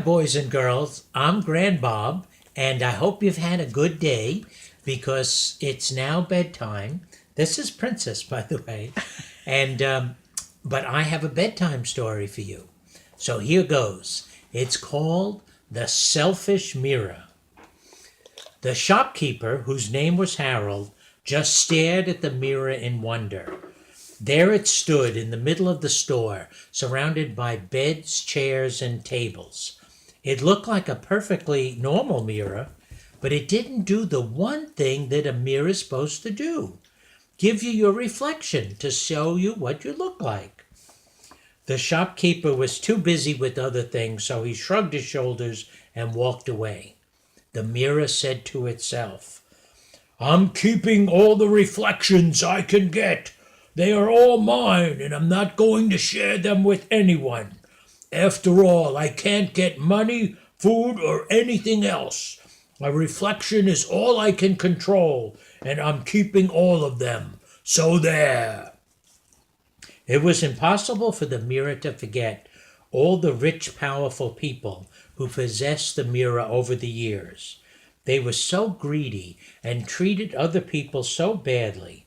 Boys and girls, I'm GrandBob, and I hope you've had a good day because it's now bedtime. This is Princess, by the way, and but I have a bedtime story for you. So here goes. It's called The Selfish Mirror. The shopkeeper, whose name was Harold, just stared at the mirror in wonder. There it stood in the middle of the store, surrounded by beds, chairs, and tables. It looked like a perfectly normal mirror, but it didn't do the one thing that a mirror is supposed to do: give you your reflection to show you what you look like. The shopkeeper was too busy with other things, so he shrugged his shoulders and walked away. The mirror said to itself, "I'm keeping all the reflections I can get. They are all mine, and I'm not going to share them with anyone. After all, I can't get money, food, or anything else. A reflection is all I can control, and I'm keeping all of them. So there." It was impossible for the mirror to forget all the rich, powerful people who possessed the mirror over the years. They were so greedy and treated other people so badly.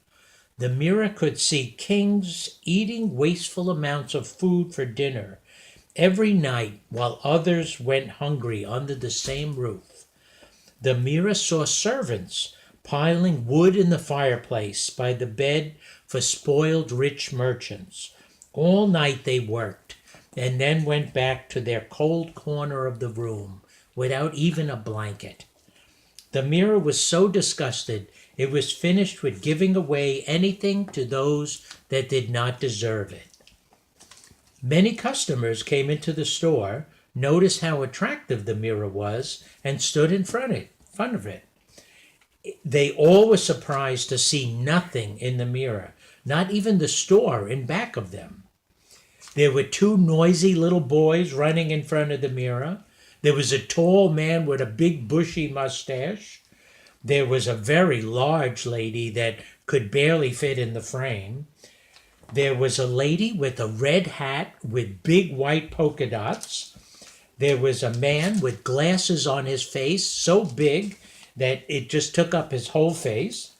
The mirror could see kings eating wasteful amounts of food for dinner every night while others went hungry under the same roof. The mirror saw servants piling wood in the fireplace by the bed for spoiled rich merchants. All night they worked and then went back to their cold corner of the room without even a blanket. The mirror was so disgusted it was finished with giving away anything to those that did not deserve it. Many customers came into the store, noticed how attractive the mirror was, and stood in front of it. They all were surprised to see nothing in the mirror, not even the store in back of them. There were two noisy little boys running in front of the mirror. There was a tall man with a big bushy mustache. There was a very large lady that could barely fit in the frame. There was a lady with a red hat with big white polka dots. There was a man with glasses on his face so big that it just took up his whole face.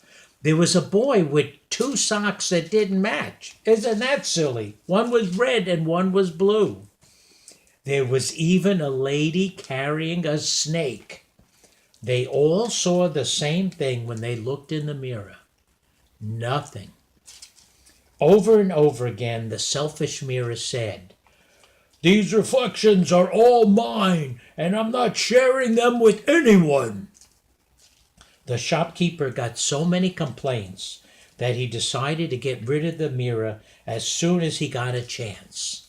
There was a boy with two socks that didn't match. Isn't that silly? One was red and one was blue. There was even a lady carrying a snake. They all saw the same thing when they looked in the mirror. Nothing. Over and over again, the selfish mirror said, "These reflections are all mine, and I'm not sharing them with anyone." The shopkeeper got so many complaints that he decided to get rid of the mirror as soon as he got a chance.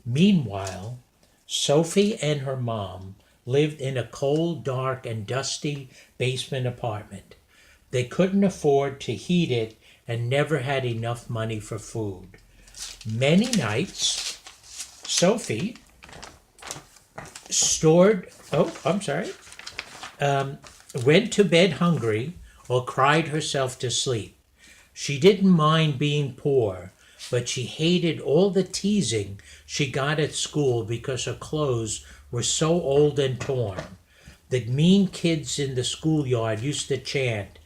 Meanwhile, Sophie and her mom lived in a cold, dark, and dusty basement apartment. They couldn't afford to heat it and never had enough money for food. Many nights, Sophie stored, went to bed hungry or cried herself to sleep. She didn't mind being poor, but she hated all the teasing she got at school because her clothes were so old and torn. The mean kids in the schoolyard used to chant,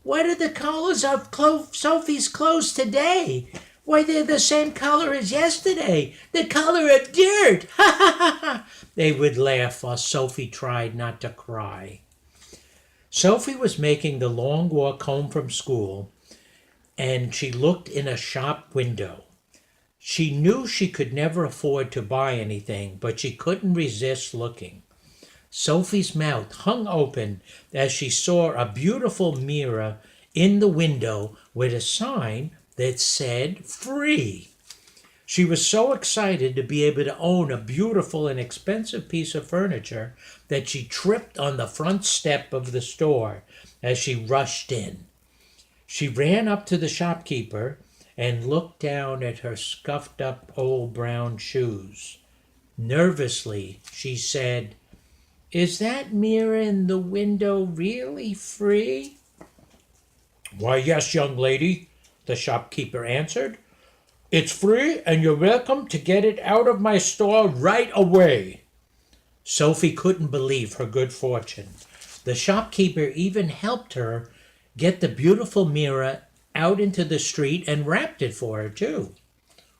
"What are the colors of Sophie's clothes today? Why, they're the same color as yesterday. The color of dirt!" Ha ha ha ha! They would laugh while Sophie tried not to cry. Sophie was making the long walk home from school, and she looked in a shop window. She knew she could never afford to buy anything, but she couldn't resist looking. Sophie's mouth hung open as she saw a beautiful mirror in the window with a sign that said "Free." She was so excited to be able to own a beautiful and expensive piece of furniture that she tripped on the front step of the store as she rushed in. She ran up to the shopkeeper and looked down at her scuffed up old brown shoes. Nervously, she said, "Is that mirror in the window really free?" "Why, yes, young lady," the shopkeeper answered. "It's free, and you're welcome to get it out of my store right away." Sophie couldn't believe her good fortune. The shopkeeper even helped her get the beautiful mirror out into the street and wrapped it for her, too.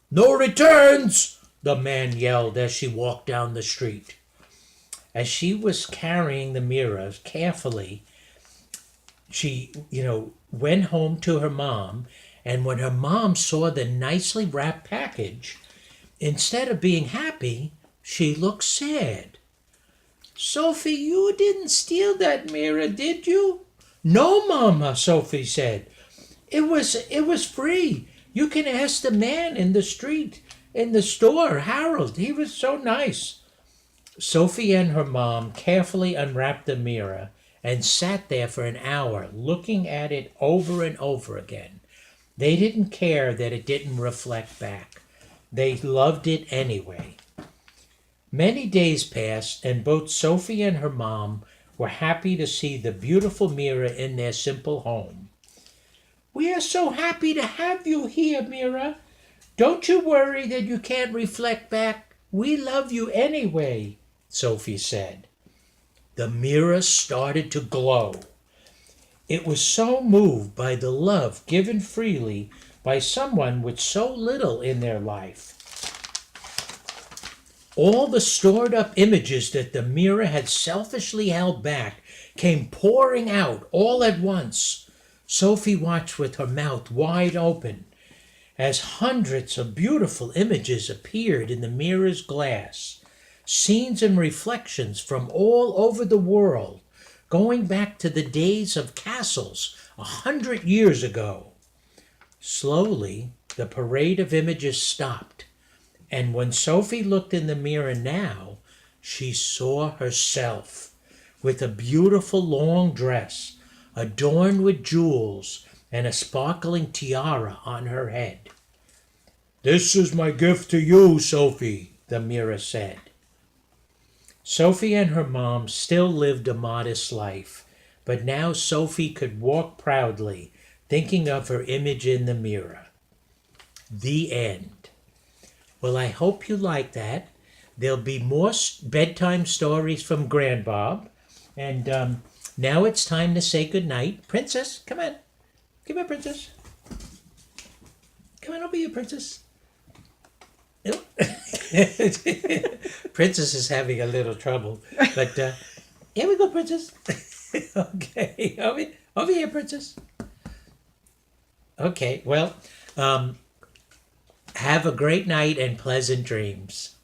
"No returns!" the man yelled as she walked down the street. As she was carrying the mirror carefully, she, went home to her mom, and when her mom saw the nicely wrapped package, instead of being happy, she looked sad. "Sophie, you didn't steal that mirror, did you?" "No, Mama," Sophie said. It was free. You can ask the man in the street, in the store, Harold. He was so nice." Sophie and her mom carefully unwrapped the mirror and sat there for an hour looking at it over and over again. They didn't care that it didn't reflect back. They loved it anyway. Many days passed, and both Sophie and her mom were happy to see the beautiful mirror in their simple home. "We are so happy to have you here, Mirror. Don't you worry that you can't reflect back. We love you anyway," Sophie said. The mirror started to glow. It was so moved by the love given freely by someone with so little in their life. All the stored up images that the mirror had selfishly held back came pouring out all at once. Sophie watched with her mouth wide open as hundreds of beautiful images appeared in the mirror's glass, scenes and reflections from all over the world, going back to the days of castles 100 years ago. Slowly, the parade of images stopped, and when Sophie looked in the mirror now, she saw herself with a beautiful long dress adorned with jewels and a sparkling tiara on her head. "This is my gift to you, Sophie," the mirror said. Sophie and her mom still lived a modest life, but now Sophie could walk proudly, thinking of her image in the mirror. The end. Well, I hope you like that. There'll be more bedtime stories from GrandBob, and now it's time to say goodnight. Princess, come on. Come on, Princess. Come on over here, Princess. Princess is having a little trouble, but here we go, Princess. Okay, over here, Princess. Okay, well, have a great night and pleasant dreams.